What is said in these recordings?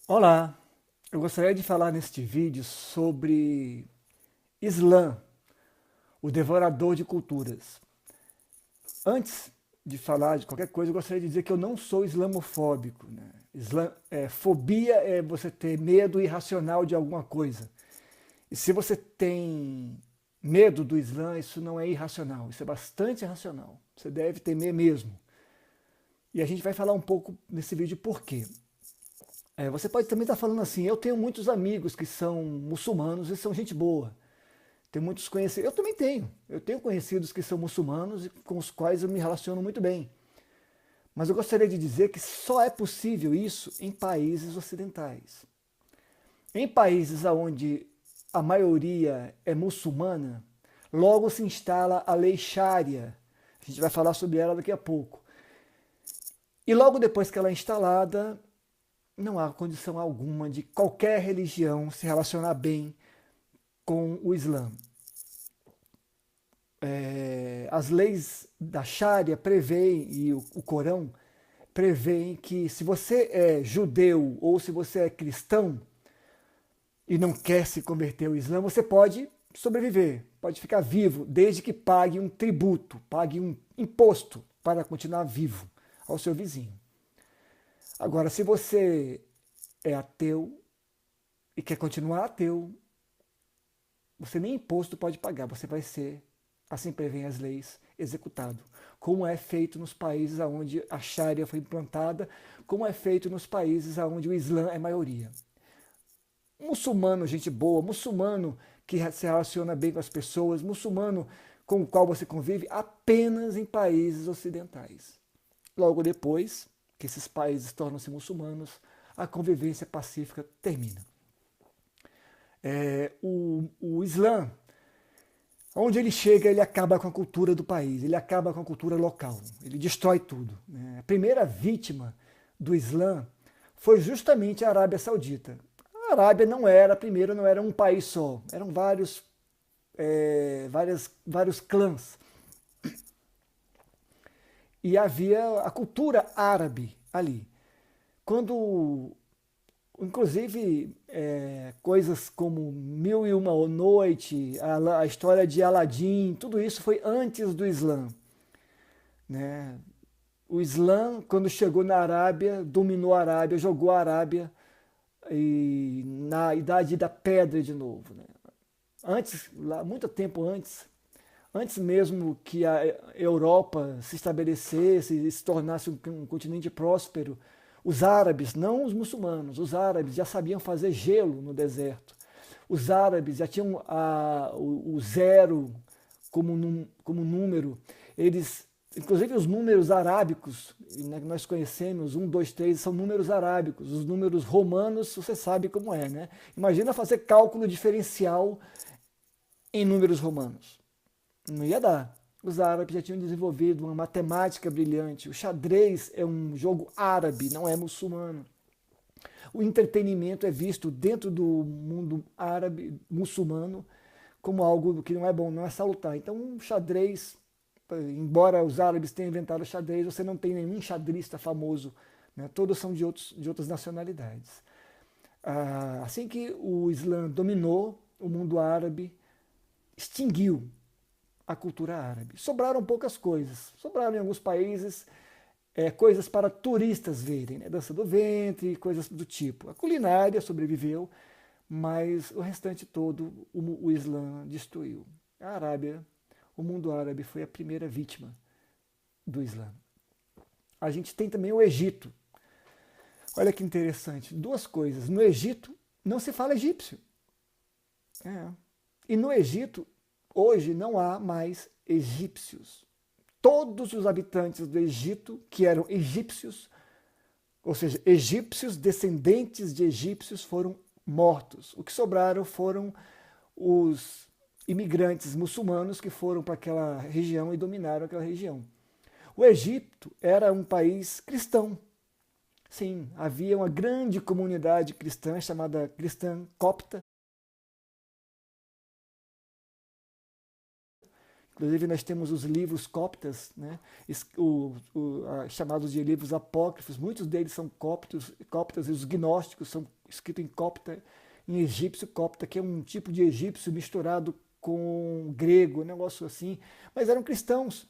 Olá, eu gostaria de falar neste vídeo sobre Islã, o devorador de culturas. Antes de falar de qualquer coisa, eu gostaria de dizer que eu não sou islamofóbico, né? Fobia é você ter medo irracional de alguma coisa. E se você tem medo do Islã, isso não é irracional, isso é bastante racional. Você deve temer mesmo. E a gente vai falar um pouco nesse vídeo por quê. Você pode também estar falando assim, eu tenho muitos amigos que são muçulmanos e são gente boa. Tem muitos conhecidos, eu também tenho. Eu tenho conhecidos que são muçulmanos e com os quais eu me relaciono muito bem. Mas eu gostaria de dizer que só é possível isso em países ocidentais. Em países onde a maioria é muçulmana, logo se instala a lei Sharia. A gente vai falar sobre ela daqui a pouco. E logo depois que ela é instalada, não há condição alguma de qualquer religião se relacionar bem com o Islã. As leis da Sharia prevêem, e o Corão prevêem, que se você é judeu ou se você é cristão e não quer se converter ao Islã, você pode sobreviver, pode ficar vivo, desde que pague um tributo, pague um imposto para continuar vivo ao seu vizinho. Agora, se você é ateu e quer continuar ateu, você nem imposto pode pagar, você vai ser, assim prevêem as leis, executado. Como é feito nos países onde a Sharia foi implantada, como é feito nos países onde o Islã é maioria. Muçulmano, gente boa, muçulmano que se relaciona bem com as pessoas, muçulmano com o qual você convive apenas em países ocidentais. Logo depois que esses países tornam-se muçulmanos, a convivência pacífica termina. O Islã, onde ele chega, ele acaba com a cultura do país, ele acaba com a cultura local, ele destrói tudo. A primeira vítima do Islã foi justamente a Arábia Saudita. A Arábia não era, primeiro, não era um país só, eram vários clãs. E havia a cultura árabe ali. Quando, inclusive, coisas como Mil e Uma Noite, a história de Aladim, tudo isso foi antes do Islã. Né? O Islã, quando chegou na Arábia, dominou a Arábia, jogou a Arábia na Idade da Pedra de novo. Né? Antes, lá, muito tempo antes mesmo que a Europa se estabelecesse e se tornasse um continente próspero, os árabes, não os muçulmanos, os árabes já sabiam fazer gelo no deserto. Os árabes já tinham o zero como número. Eles, inclusive os números arábicos, né, que nós conhecemos, um, dois, três, são números arábicos. Os números romanos, você sabe como é, né? Imagina fazer cálculo diferencial em números romanos. Não ia dar. Os árabes já tinham desenvolvido uma matemática brilhante. O xadrez é um jogo árabe, não é muçulmano. O entretenimento é visto dentro do mundo árabe, muçulmano, como algo que não é bom, não é salutar. Então, um xadrez, embora os árabes tenham inventado o xadrez, você não tem nenhum xadrista famoso. Né? Todos são de outras nacionalidades. Assim que o Islã dominou o mundo árabe, extinguiu a cultura árabe. Sobraram poucas coisas. Sobraram em alguns países coisas para turistas verem, né? Dança do ventre, coisas do tipo. A culinária sobreviveu, mas o restante todo o Islã destruiu. A Arábia, o mundo árabe foi a primeira vítima do Islã. A gente tem também o Egito. Olha que interessante, duas coisas. No Egito não se fala egípcio. É. E no Egito, hoje, não há mais egípcios. Todos os habitantes do Egito, que eram egípcios, ou seja, egípcios, descendentes de egípcios, foram mortos. O que sobraram foram os imigrantes muçulmanos que foram para aquela região e dominaram aquela região. O Egito era um país cristão. Sim, havia uma grande comunidade cristã chamada cristã copta, Inclusive nós temos os livros coptas, né? Chamados de livros apócrifos, muitos deles são coptas, e os gnósticos são escritos em copta, em egípcio copta, que é um tipo de egípcio misturado com grego, um negócio assim, mas eram cristãos.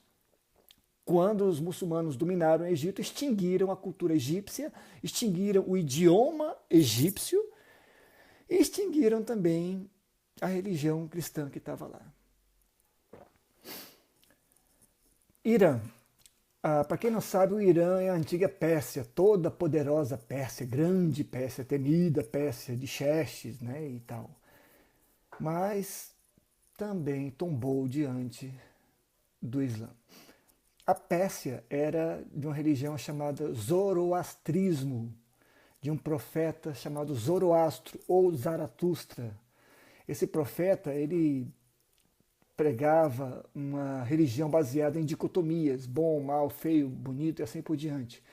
Quando os muçulmanos dominaram o Egito, extinguiram a cultura egípcia, extinguiram o idioma egípcio e extinguiram também a religião cristã que estava lá. Irã. Para quem não sabe, o Irã é a antiga Pérsia, toda poderosa Pérsia, grande Pérsia, temida Pérsia de Xerxes, né, e tal. Mas também tombou diante do Islã. A Pérsia era de uma religião chamada Zoroastrismo, de um profeta chamado Zoroastro ou Zaratustra. Esse profeta, ele pregava uma religião baseada em dicotomias, bom, mal, feio, bonito e assim por diante.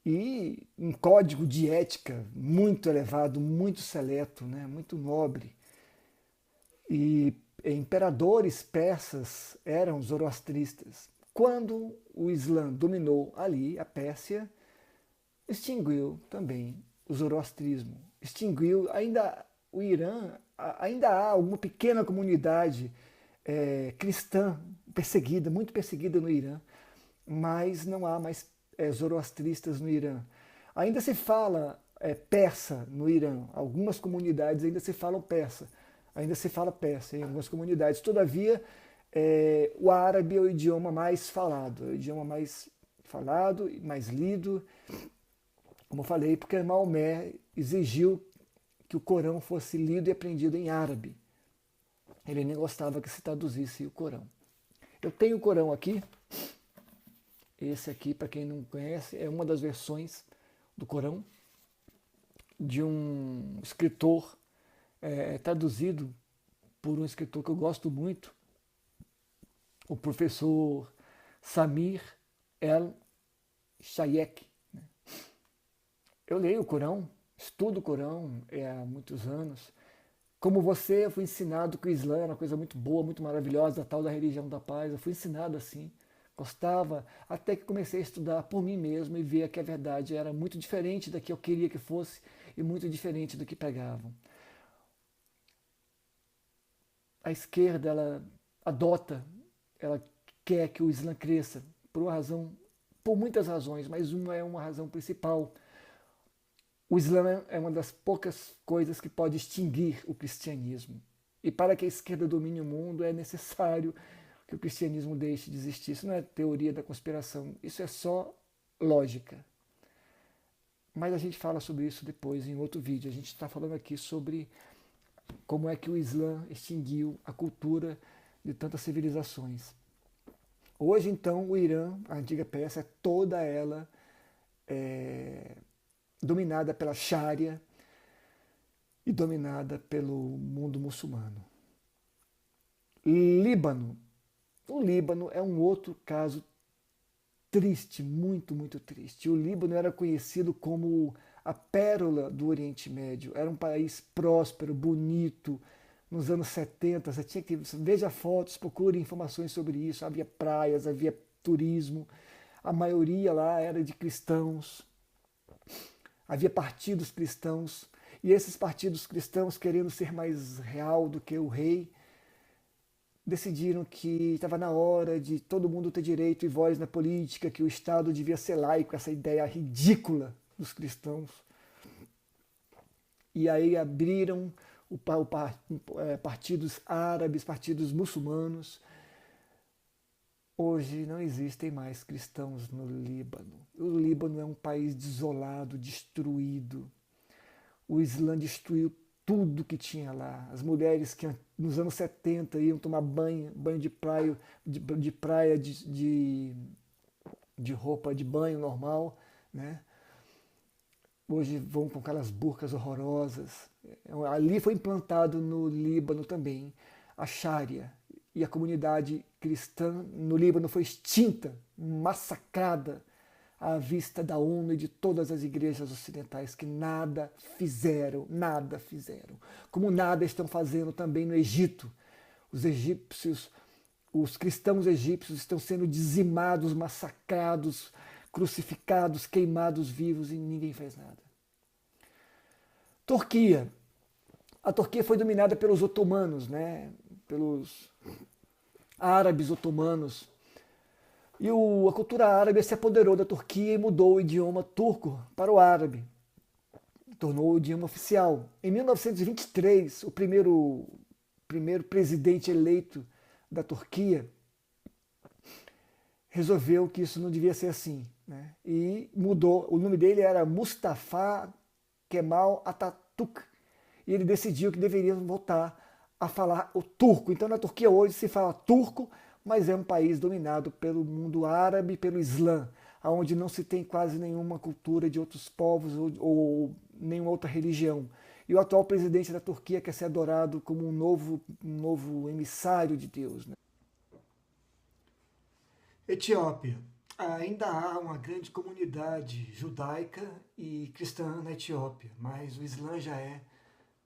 E um código de ética muito elevado, muito seleto, né, muito nobre. E imperadores persas eram zoroastristas. Quando o Islã dominou ali a Pérsia, extinguiu também o zoroastrismo. Extinguiu, ainda o Irã, ainda há uma pequena comunidade cristã perseguida, muito perseguida no Irã, mas não há mais zoroastristas no Irã. Ainda se fala persa no Irã, algumas comunidades ainda se falam persa, ainda se fala persa em algumas comunidades. Todavia, o árabe é o idioma mais falado, é o idioma mais falado, mais lido, como eu falei, porque Maomé exigiu que o Corão fosse lido e aprendido em árabe. Ele nem gostava que se traduzisse o Corão. Eu tenho o Corão aqui. Esse aqui, para quem não conhece, é uma das versões do Corão de um escritor traduzido por um escritor que eu gosto muito, o professor Samir El-Shayek. Eu leio o Corão, estudo o Corão há muitos anos. Como você, eu fui ensinado que o Islã era uma coisa muito boa, muito maravilhosa, a tal da religião da paz. Eu fui ensinado assim, gostava, até que comecei a estudar por mim mesmo e ver que a verdade era muito diferente da que eu queria que fosse e muito diferente do que pregavam. A esquerda, ela adota, ela quer que o Islã cresça por uma razão, por muitas razões, mas uma é uma razão principal. O Islã é uma das poucas coisas que pode extinguir o cristianismo. E para que a esquerda domine o mundo é necessário que o cristianismo deixe de existir. Isso não é teoria da conspiração, isso é só lógica. Mas a gente fala sobre isso depois em outro vídeo. A gente está falando aqui sobre como é que o Islã extinguiu a cultura de tantas civilizações. Hoje, então, o Irã, a antiga Pérsia, toda ela dominada pela Sharia e dominada pelo mundo muçulmano. Líbano. O Líbano é um outro caso triste, muito, muito triste. O Líbano era conhecido como a pérola do Oriente Médio. Era um país próspero, bonito. Nos anos 70, você tinha que veja fotos, procure informações sobre isso. Havia praias, havia turismo. A maioria lá era de cristãos. Havia partidos cristãos. E esses partidos cristãos, querendo ser mais real do que o rei, decidiram que estava na hora de todo mundo ter direito e voz na política, que o Estado devia ser laico, essa ideia ridícula dos cristãos. E aí abriram partidos árabes, partidos muçulmanos. Hoje não existem mais cristãos no Líbano. O Líbano é um país desolado, destruído. O Islã destruiu tudo que tinha lá. As mulheres que nos anos 70 iam tomar banho de praia, de roupa de banho normal, né? Hoje vão com aquelas burcas horrorosas. Ali foi implantado no Líbano também a Sharia. E a comunidade cristã no Líbano foi extinta, massacrada à vista da ONU e de todas as igrejas ocidentais que nada fizeram, nada fizeram. Como nada estão fazendo também no Egito. Os egípcios Os cristãos egípcios estão sendo dizimados, massacrados, crucificados, queimados vivos e ninguém faz nada. Turquia. A Turquia foi dominada pelos otomanos, né? Pelos árabes otomanos. E a cultura árabe se apoderou da Turquia e mudou o idioma turco para o árabe. Tornou o idioma oficial. Em 1923, o primeiro presidente eleito da Turquia resolveu que isso não devia ser assim, né? E mudou. O nome dele era Mustafa Kemal Atatürk. E ele decidiu que deveriam voltar a falar o turco. Então na Turquia hoje se fala turco, mas é um país dominado pelo mundo árabe, pelo Islã, onde não se tem quase nenhuma cultura de outros povos ou nenhuma outra religião. E o atual presidente da Turquia quer ser adorado como um novo emissário de Deus, né? Etiópia. Ainda há uma grande comunidade judaica e cristã na Etiópia, mas o Islã já é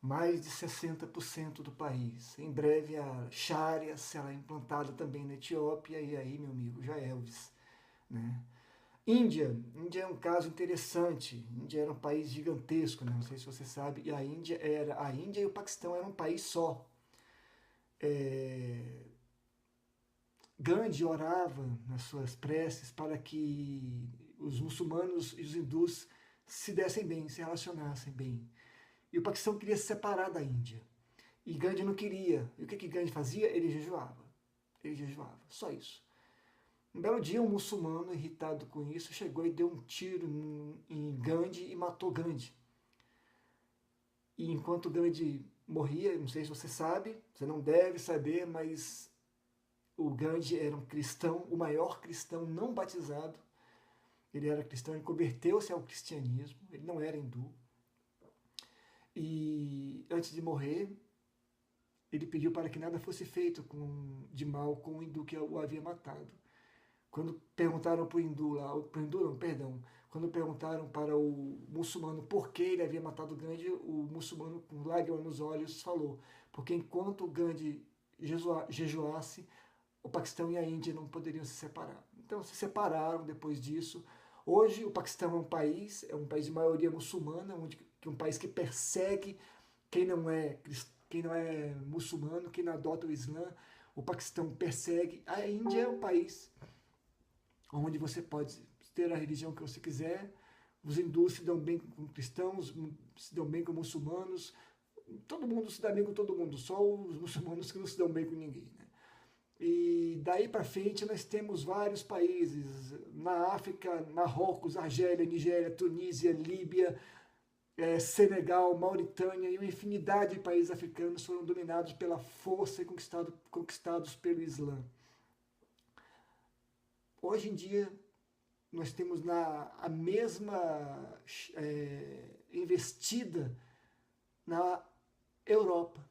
mais de 60% do país. Em breve a Sharia será implantada também na Etiópia e aí, meu amigo, já é Elvis, né? Índia é um caso interessante. Índia era um país gigantesco, né? Não sei se você sabe, e a Índia e o Paquistão eram um país só. Gandhi orava nas suas preces para que os muçulmanos e os hindus se dessem bem, se relacionassem bem. E o Paquistão queria se separar da Índia. E Gandhi não queria. E o que Gandhi fazia? Ele jejuava. Só isso. Um belo dia, um muçulmano, irritado com isso, chegou e deu um tiro em Gandhi e matou Gandhi. E enquanto Gandhi morria, não sei se você sabe, você não deve saber, mas o Gandhi era um cristão, o maior cristão não batizado. Ele era cristão, ele converteu-se ao cristianismo, ele não era hindu. E antes de morrer, ele pediu para que nada fosse feito de mal com o hindu que o havia matado. Quando perguntaram para o hindu lá, quando perguntaram para o muçulmano por que ele havia matado Gandhi, o muçulmano com lágrimas nos olhos falou, porque enquanto Gandhi jejuasse, o Paquistão e a Índia não poderiam se separar. Então se separaram depois disso. Hoje o Paquistão é um país de maioria muçulmana, um país que persegue quem não é muçulmano, quem não adota o Islã. O Paquistão persegue. A Índia é um país onde você pode ter a religião que você quiser. Os hindus se dão bem com cristãos, se dão bem com muçulmanos. Todo mundo se dá bem com todo mundo, só os muçulmanos que não se dão bem com ninguém, né? E daí para frente nós temos vários países, na África, Marrocos, Argélia, Nigéria, Tunísia, Líbia, Senegal, Mauritânia e uma infinidade de países africanos foram dominados pela força e conquistados pelo Islã. Hoje em dia nós temos a mesma investida na Europa.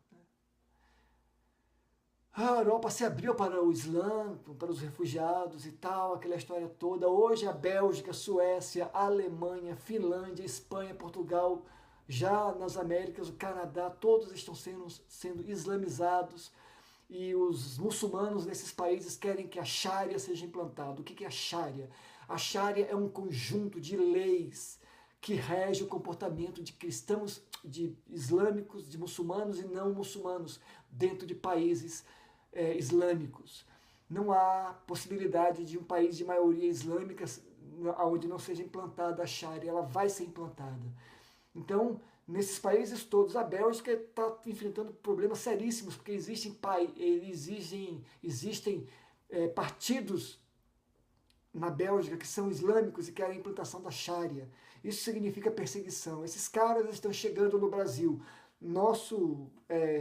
A Europa se abriu para o Islã, para os refugiados e tal, aquela história toda. Hoje a Bélgica, Suécia, a Alemanha, Finlândia, Espanha, Portugal, já nas Américas, o Canadá, todos estão sendo islamizados e os muçulmanos nesses países querem que a Sharia seja implantada. O que é a Sharia? A Sharia é um conjunto de leis que rege o comportamento de cristãos, de islâmicos, de muçulmanos e não muçulmanos dentro de países islâmicos. Não há possibilidade de um país de maioria islâmica onde não seja implantada a Sharia, ela vai ser implantada. Então, nesses países todos, a Bélgica está enfrentando problemas seríssimos, porque existem partidos na Bélgica que são islâmicos e querem a implantação da Sharia. Isso significa perseguição. Esses caras estão chegando no Brasil. Nosso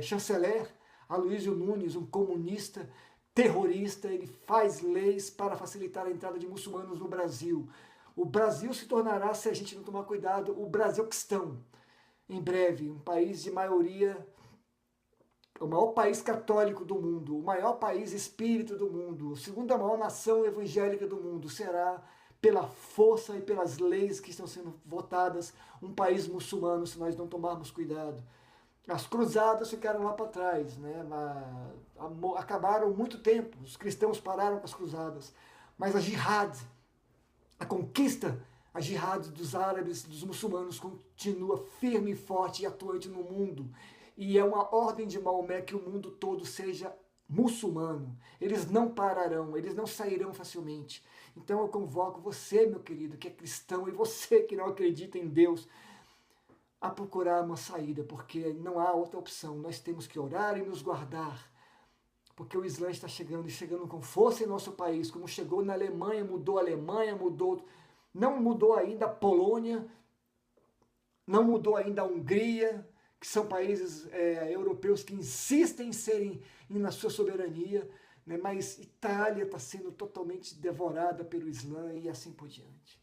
chanceler, Aloysio Nunes, um comunista, terrorista, ele faz leis para facilitar a entrada de muçulmanos no Brasil. O Brasil se tornará, se a gente não tomar cuidado, o Brasilquistão. Em breve, um país de maioria, o maior país católico do mundo, o maior país espírita do mundo, a segunda maior nação evangélica do mundo, será, pela força e pelas leis que estão sendo votadas, um país muçulmano, se nós não tomarmos cuidado. As cruzadas ficaram lá para trás, né? Acabaram muito tempo, os cristãos pararam com as cruzadas, mas a jihad, a conquista, a jihad dos árabes, dos muçulmanos, continua firme e forte e atuante no mundo. E é uma ordem de Maomé que o mundo todo seja muçulmano. Eles não pararão, eles não sairão facilmente. Então eu convoco você, meu querido, que é cristão, e você que não acredita em Deus, a procurar uma saída, porque não há outra opção. Nós temos que orar e nos guardar, porque o Islã está chegando e chegando com força em nosso país, como chegou na Alemanha, mudou, não mudou ainda a Polônia, não mudou ainda a Hungria, que são países europeus que insistem em serem na sua soberania, né? Mas Itália está sendo totalmente devorada pelo Islã e assim por diante.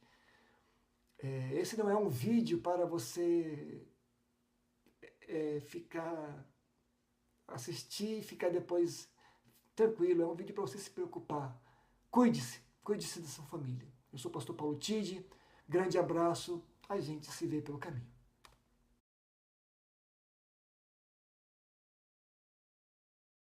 Esse não é um vídeo para você ficar, assistir e ficar depois tranquilo. É um vídeo para você se preocupar. Cuide-se, cuide-se da sua família. Eu sou o pastor Paulo Tide, grande abraço, a gente se vê pelo caminho.